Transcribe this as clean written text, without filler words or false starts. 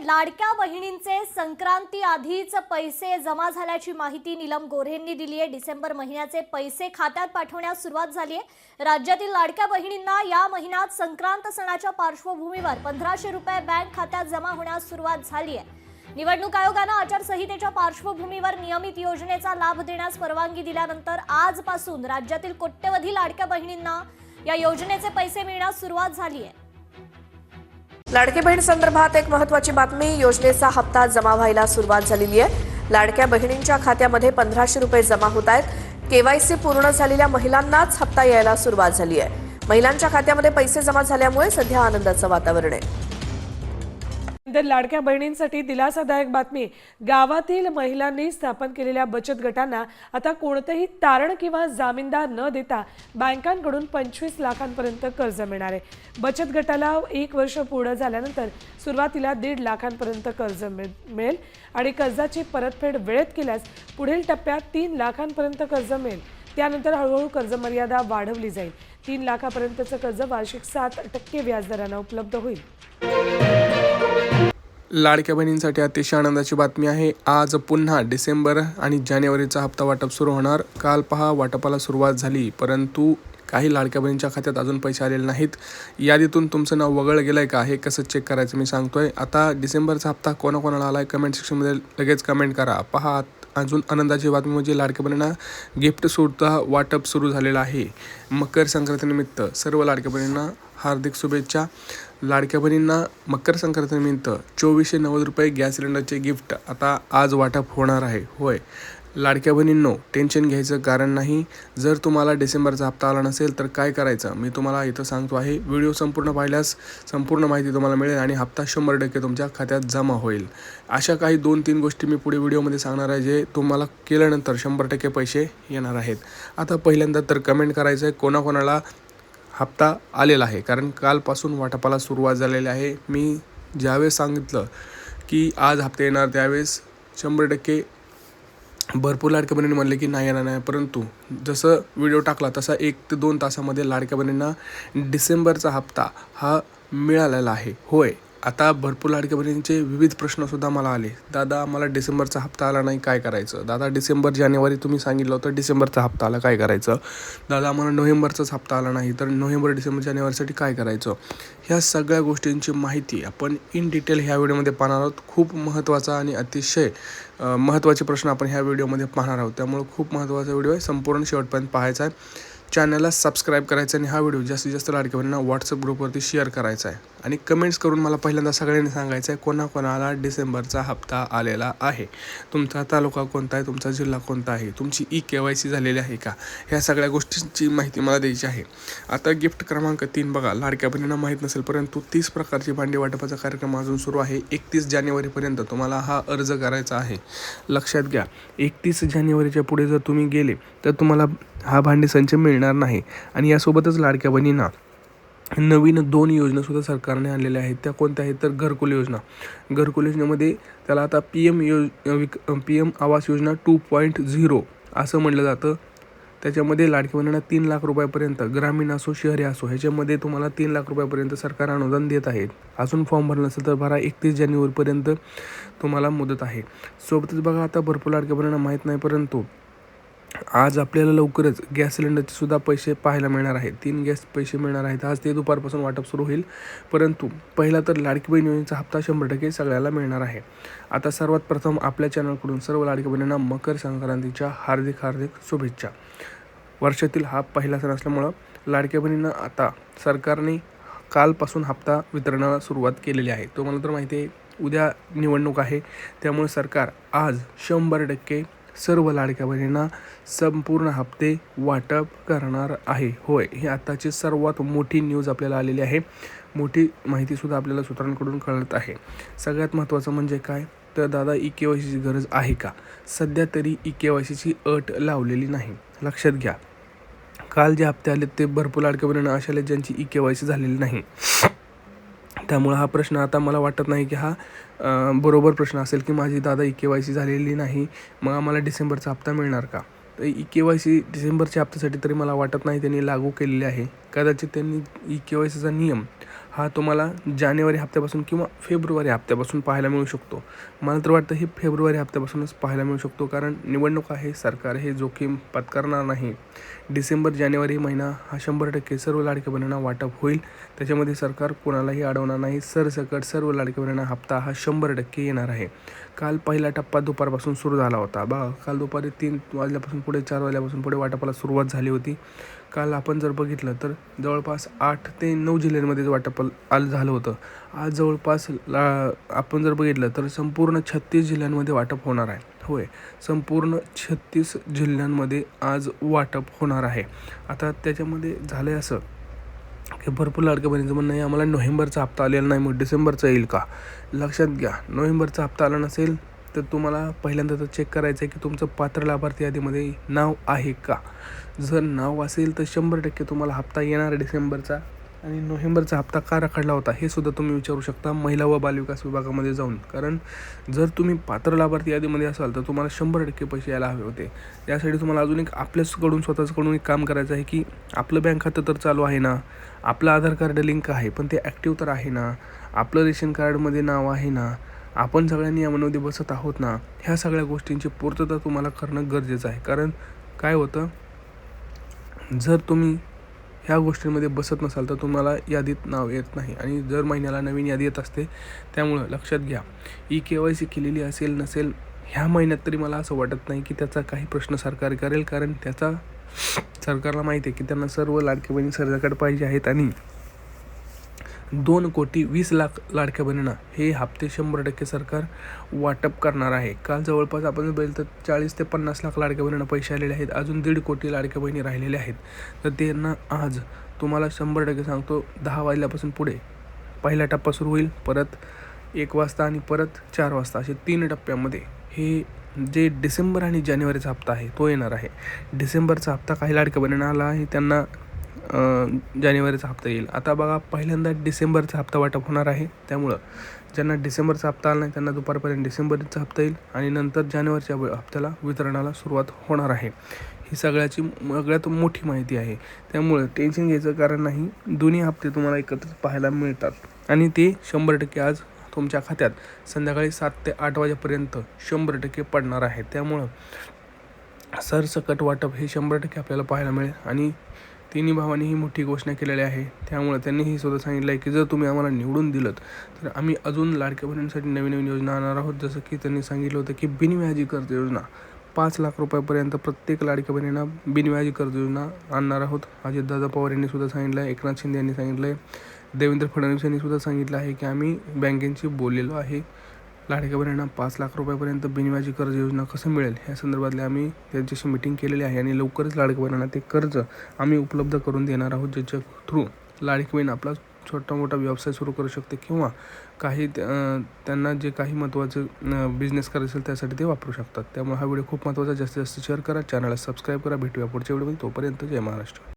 लाडक्या बहिणींचे संक्रांती आधीच पैसे जमा झाल्याची माहिती नीलम गोऱ्हेंनी दिली आहे। डिसेंबर महिन्याचे पैसे खात्यात पाठवण्यास सुरुवात झाली आहे। राज्यातील लाडक्या बहिणींना या महिन्यात संक्रांत सणाच्या पार्श्वभूमीवर 1500 रुपये बँक खात्यात जमा होण्यास सुरुवात झाली आहे। निवडणूक आयोगाने आचारसंहितेच्या पार्श्वभूमीवर नियमित योजनेचा लाभ देण्यास परवानगी दिल्यानंतर आजपासून राज्यातील कोट्यवधी लाडक्या बहिणींना या योजनेचे पैसे मिळण्यास सुरुवात झाली आहे। लाडकी बहीण संदर्भात एक महत्त्वाची बातमी। योजनेचा हप्ता जमा व्हायला सुरुवात झालेली आहे। लाडक्या बहिणींच्या खात्यामध्ये 1500 रुपये जमा होत आहेत। केवायसी पूर्ण झालेल्या महिलांनाच हप्ता यायला सुरुवात झाली आहे। महिलांच्या खात्यामध्ये पैसे जमा झाल्यामुळे सध्या आनंदाचं वातावरण आहे। लाडक्या बहिणींसाठी दिलासादायक बातमी। गावातील महिलांनी स्थापन केलेल्या बचत गटांना आता कोणतेही तारण किंवा जामीनदार न देता बँकांकडून 25 लाखांपर्यंत कर्ज मिळणार आहे। बचत गटाला 1 वर्ष पूर्ण झाल्यानंतर सुरुवातीला 1.5 लाखांपर्यंत कर्ज मिळेल आणि कर्जाची परतफेड वेळेत केल्यास पुढील टप्प्यात 3 लाखांपर्यंत कर्ज मिळेल। त्यानंतर हळूहळू कर्ज मर्यादा वाढवली जाईल। 3 लाखापर्यंतचं कर्ज वार्षिक 7% व्याजदराने उपलब्ध होईल। लाडक्या बहिणींसाठी अतिशय आनंदाची बातमी आहे। आज पुन्हा डिसेंबर आणि जानेवारीचा हप्ता वाटप सुरू होणार। काल पहा वाटपाला सुरुवात झाली, परंतु काही लाडक्या बहिणींच्या खात्यात अजून पैसे आलेले नाहीत। यादीतून तुमचं नाव वगळलं गेलंय का हे कसं चेक करायचं मी सांगतोय। आता डिसेंबरचा हप्ता कोणाकोणाला आलाय कमेंट सेक्शनमध्ये लगेच कमेंट करा। पहा अजून आनंदाची बातमी म्हणजे लाडक्या बहिणींना गिफ्ट सुद्धा वाटप सुरू झालेलं आहे। मकर संक्रांतीनिमित्त सर्व लाडक्या बहिणींना हार्दिक शुभेच्छा। लाडक्या बहिणींना मकर संक्रांतीनिमित्त 2490 रुपये गॅस सिलेंडरचे गिफ्ट आता आज वाटप होणार आहे। होय लाडक्या बहिणींनो, टेन्शन घ्यायचं कारण नाही। जर तुम्हाला डिसेंबरचा हप्ता आला नसेल तर काय करायचं मी तुम्हाला इथं सांगतो आहे। व्हिडिओ संपूर्ण पाहिल्यास संपूर्ण माहिती तुम्हाला मिळेल आणि हप्ता 100% तुमच्या खात्यात जमा होईल। अशा काही 2-3 गोष्टी मी पुढे व्हिडिओमध्ये सांगणार आहे जे तुम्हाला केल्यानंतर 100% पैसे येणार आहेत। आता पहिल्यांदा तर कमेंट करायचं आहे कोणाकोणाला हप्ता आलेला आहे, कारण कालपासून वाटपाला सुरुवात झालेली आहे। मी ज्यावेळेस सांगितलं की आज हप्ते येणार त्यावेळेस 100% भरपूर लाडक्या बहिणींनी म्हणले की नाही येणार नाही, परंतु जसं व्हिडिओ टाकला तसा 1 ते 2 तासामध्ये लाडक्या बहिणींना डिसेंबरचा हप्ता हा मिळालेला आहे। होय आता भरपूर लाडक्या बहिणींचे विविध प्रश्नसुद्धा मला आले। दादा आम्हाला डिसेंबरचा हप्ता आला नाही काय करायचं? दादा डिसेंबर जानेवारी तुम्ही सांगितलं होतं डिसेंबरचा हप्ता आला काय करायचं? दादा आम्हाला नोव्हेंबरचाच हप्ता आला नाही तर नोव्हेंबर डिसेंबर जानेवारीसाठी काय करायचं? ह्या सगळ्या गोष्टींची माहिती आपण इन डिटेल ह्या व्हिडिओमध्ये पाहणार आहोत। खूप महत्त्वाचा आणि अतिशय महत्त्वाचे प्रश्न आपण ह्या व्हिडिओमध्ये पाहणार आहोत, त्यामुळे खूप महत्त्वाचा व्हिडिओ आहे, संपूर्ण शेवटपर्यंत पाहायचा आहे। चॅनलला सबस्क्राईब करायचं आणि हा व्हिडिओ जास्तीत जास्त लाडक्या बहिणींना व्हॉट्सअप ग्रुपवरती शेअर करायचा आहे आणि कमेंट्स करून मला पहिल्यांदा सगळ्यांनी सांगायचं आहे कोणाकोणाला डिसेंबरचा हप्ता आलेला आहे। तुमचा तालुका कोणता आहे, तुमचा जिल्हा कोणता आहे, तुमची KYC झालेली आहे का, ह्या सगळ्या गोष्टींची माहिती मला द्यायची आहे। आता गिफ्ट क्रमांक 3 बघा, लाडक्या बहिणींना माहीत नसेल परंतु 30 प्रकारची भांडी वाटपाचा कार्यक्रम अजून सुरू आहे। 31 जानेवारीपर्यंत तुम्हाला हा अर्ज करायचा आहे। लक्षात घ्या 31 जानेवारीच्या पुढे जर तुम्ही गेले तर तुम्हाला हा भांडी संच मिळणार नाही। आणि यासोबतच लाडक्या बहिणींना नवीन 2 योजनासुद्धा सरकारने आणलेल्या आहेत। त्या कोणत्या आहेत तर घरकुल योजना। घरकुल योजनेमध्ये त्याला आता PM आवास योजना 2.0 असं म्हटलं जातं। त्याच्यामध्ये लाडक्या बहिणींना 3 लाख रुपयापर्यंत ग्रामीण असो शहरी असो ह्याच्यामध्ये तुम्हाला 3 लाख रुपयापर्यंत सरकार अनुदान देत आहे। अजून फॉर्म भरला नसेल तर भरा, 31 जानेवारीपर्यंत तुम्हाला मुदत आहे। सोबतच बघा आता भरपूर लाडक्या बहिणींना माहीत नाही परंतु आज आपल्याला लवकरच गॅस सिलेंडरचे सुद्धा पैसे पाहायला मिळणार आहेत। 3 गॅस पैसे मिळणार आहेत। आज ते दुपारपासून वाटप सुरू होईल, परंतु पहिला तर लाडकी बहीण योजनेचा हप्ता 100% सगळ्याला मिळणार आहे। आता सर्वात प्रथम आपल्या चॅनलकडून सर्व लाडकी बहिणींना मकर संक्रांतीच्या हार्दिक शुभेच्छा। वर्षातील हा पहिला सण असल्यामुळं लाडक्या बहिणींना आता सरकारने कालपासून हप्ता वितरणाला सुरुवात केलेली आहे। तुम्हाला तर माहिती आहे उद्या निवडणूक आहे, त्यामुळे सरकार आज 100% सर्व लाडक्या बहिणींना संपूर्ण हप्ते वाटप करणार आहे। होय ही आताची सर्वात मोठी न्यूज आपल्याला आलेली आहे। मोठी माहितीसुद्धा आपल्याला सूत्रांकडून कळत आहे। सगळ्यात महत्त्वाचं म्हणजे काय तर दादा KYCची गरज आहे का? सध्या तरी KYCची अट लावलेली नाही। लक्षात घ्या काल जे हप्ते आले ते भरपूर लाडक्या बहिणींना अशा आले ज्यांची KYC झालेली नाही। त्यामुळे हा प्रश्न आता मला वाटत नाही की हा बरोबर प्रश्न असेल की माझी दादा KYC झालेली नाही मग आम्हाला डिसेंबरचा हप्ता मिळणार का? तर KYC डिसेंबरच्या हप्त्यासाठी तरी मला वाटत नाही त्यांनी लागू केलेली आहे। कदाचित त्यांनी KYCचा नियम हा तुम्हाला जानेवारी हप्त्यापासून किंवा फेब्रुवारी हप्त्यापासून पाहायला मिळू शकतो. मला तर वाटतं हे फेब्रुवारी हप्त्यापासूनच पाहायला मिळू शकतो, कारण निवडणूक आहे, सरकार हे जोखीम पत्करणार नाही. डिसेंबर जानेवारी महिना हा 100% सर्व लाडक्या बहिणींना वाटप होईल. त्याच्यामध्ये सरकार कोणालाही अडवणार नाही. सरसकट सर्व लाडक्या बहिणींना हप्ता हा 100% येणार आहे. काल पहिला टप्पा दुपारपासून सुरू झाला होता. बघा, काल दुपारी 3 वाजल्यापासून पुढे 4 वाजल्यापासून पुढे वाटपाला सुरुवात झाली होती. काल आपण जर बघितलं तर जवळपास 8 ते 9 जिल्ह्यांमध्ये वाटप झालं होतं. आज जवळपास आपण जर बघितलं तर संपूर्ण 36 जिल्ह्यांमध्ये वाटप होणार आहे. होय, संपूर्ण 36 जिल्ह्यांमध्ये आज वाटप होणार आहे. आता त्याच्यामध्ये झालं आहे असं की भरपूर लाडक्या बहिणींचं म्हणणं आहे, आम्हाला नोव्हेंबरचा हप्ता आलेला नाही, मग डिसेंबरचा येईल का? लक्षात घ्या, नोव्हेंबरचा हप्ता आला नसेल तर तुम्हाला पहिल्यांदा तर चेक करायचं आहे की तुमचं पात्र लाभार्थी यादीमध्ये नाव आहे का. जर नाव असेल तर 100% तुम्हाला हप्ता येणार डिसेंबरचा. आणि नोव्हेंबरचा हप्ता का रखडला होता हे सुद्धा तुम्ही विचारू शकता महिला व बालविकास विभागामध्ये जाऊन. कारण जर तुम्ही पात्र लाभार्थी यादीमध्ये असाल तर तुम्हाला 100% पैसे यायला हवे होते. त्यासाठी तुम्हाला अजून एक आपल्याकडून स्वतःकडून एक काम करायचं आहे की आपलं बँक खातं तर चालू आहे ना, आपलं आधार कार्ड लिंक आहे पण ते ॲक्टिव्ह तर आहे ना, आपलं रेशन कार्डमध्ये नाव आहे ना, आपण सगळ्या नियमांमध्ये बसत आहोत ना, ह्या सगळ्या गोष्टींची पूर्तता तुम्हाला करणं गरजेचं आहे. कारण काय होतं, जर तुम्ही ह्या गोष्टींमध्ये बसत नसाल तर तुम्हाला यादीत नाव येत नाही. आणि दर महिन्याला नवीन यादी येत असते. त्यामुळं लक्षात घ्या, KYC केलेली असेल नसेल ह्या महिन्यात तरी मला असं वाटत नाही की त्याचा काही प्रश्न सरकार करेल. कारण त्याचा सरकारला माहिती आहे की त्यांना सर्व लाडक्या बहिणी सरसकट पाहिजे आहेत आणि 2,20,00,000 लाडक्या बहिणींना हे हप्ते 100% सरकार वाटप करणार आहे. काल जवळपास आपण बघितलं तर 40 ते 50 लाख लाडक्या बहिणींना पैसे आलेले आहेत. अजून 1.5 कोटी लाडक्या बहिणी राहिलेल्या आहेत. तर त्यांना आज तुम्हाला 100% सांगतो 10 वाजल्यापासून पुढे पहिला टप्पा सुरू होईल. परत 1 वाजता आणि परत 4 वाजता असे 3 टप्प्यामध्ये हे जे डिसेंबर आणि जानेवारीचा हप्ता आहे तो येणार आहे. डिसेंबरचा हप्ता काही लाडक्या बहिणींना आला आहे, त्यांना जानेवारीचा हप्ता येईल. आता बघा, पहिल्यांदा डिसेंबरचा हप्ता वाटप होणार आहे. त्यामुळं ज्यांना डिसेंबरचा हप्ता आला नाही त्यांना दुपारपर्यंत डिसेंबरचा हप्ता येईल आणि नंतर जानेवारीच्या हप्त्याला वितरणाला सुरुवात होणार आहे. ही सगळ्यात मोठी माहिती आहे. त्यामुळं टेन्शन घ्यायचं कारण नाही. दोन्ही हप्ते तुम्हाला एकत्रित पाहायला मिळतात आणि ते 100% आज तुमच्या खात्यात संध्याकाळी 7 ते 8 वाजेपर्यंत 100% पडणार आहे. त्यामुळं सरसकट वाटप हे 100% आपल्याला पाहायला मिळेल. आणि तिन्ही भावांनी ही मोठी घोषणा केलेली आहे. त्यामुळे त्यांनी ही सुद्धा सांगितलं आहे की जर तुम्ही आम्हाला निवडून दिलं तर आम्ही अजून लाडक्या बहिणींसाठी नवीन नवीन योजना आणणार आहोत. जसं की त्यांनी सांगितलं होतं की बिनव्याजी कर्ज योजना 5 लाख रुपयापर्यंत प्रत्येक लाडक्या बहिणींना बिनव्याजी कर्ज योजना आणणार आहोत. अजितदादा पवार यांनी सुद्धा सांगितलं आहे, एकनाथ शिंदे यांनी सांगितलं आहे, देवेंद्र फडणवीस यांनी सुद्धा सांगितलं आहे की आम्ही बँकेंशी बोललेलो आहे. लाडक्या बहिणींना 5 लाख रुपयापर्यंत बिनव्याजी कर्ज योजना कसं मिळेल ह्या संदर्भातले आम्ही त्यांच्याशी मीटिंग केलेली आहे आणि लवकरच लाडक्या बहिणींना ते कर्ज आम्ही उपलब्ध करून देणार आहोत, ज्याच्या थ्रू लाडकी बहीण आपला छोटा मोठा व्यवसाय सुरू करू शकते किंवा काही त्यांना जे काही महत्त्वाचं बिझनेस करायचं असेल त्यासाठी ते वापरू शकतात. त्यामुळे हा व्हिडिओ खूप महत्त्वाचा. जास्तीत जास्त शेअर करा, चॅनलला सबस्क्राईब करा. भेटूया पुढच्या व्हिडिओमध्ये. तोपर्यंत जय महाराष्ट्र.